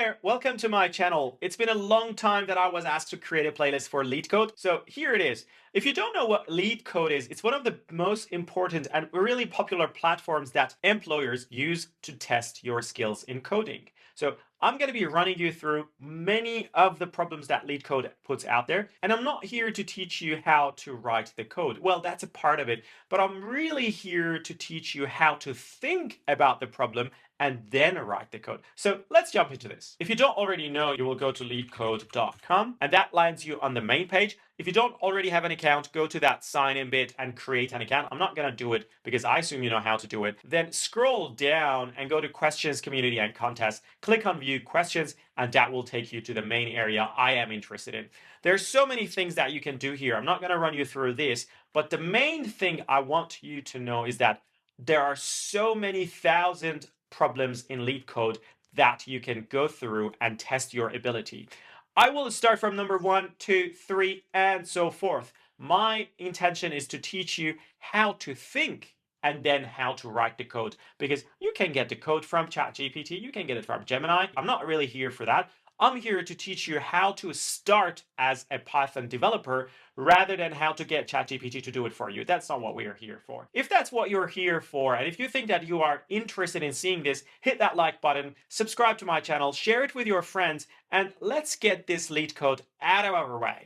there, welcome to my channel. It's been a long time that I was asked to create a playlist for LeetCode, so here it is. If you don't know what LeetCode is, it's one of the most important and really popular platforms that employers use to test your skills in coding. So I'm going to be running you through many of the problems that LeetCode puts out there, and I'm not here to teach you how to write the code. Well, that's a part of it, but I'm really here to teach you how to think about the problem and then write the code. So let's jump into this. If you don't already know, you will go to leetcode.com and that lands you on the main page. If you don't already have an account, go to that sign in bit and create an account. I'm not going to do it because I assume you know how to do it. Then scroll down and go to questions, community and contest. Click on view questions and that will take you to the main area I am interested in. There's so many things that you can do here. I'm not going to run you through this, but the main thing I want you to know is that there are so many thousand problems in LeetCode that you can go through and test your ability. I will start from number 1, 2, 3, and so forth. My intention is to teach you how to think and then how to write the code, because you can get the code from ChatGPT, you can get it from Gemini. I'm not really here for that. I'm here to teach you how to start as a Python developer rather than how to get ChatGPT to do it for you. That's not what we are here for. If that's what you're here for, and if you think that you are interested in seeing this, hit that like button, subscribe to my channel, share it with your friends, and let's get this LeetCode out of our way.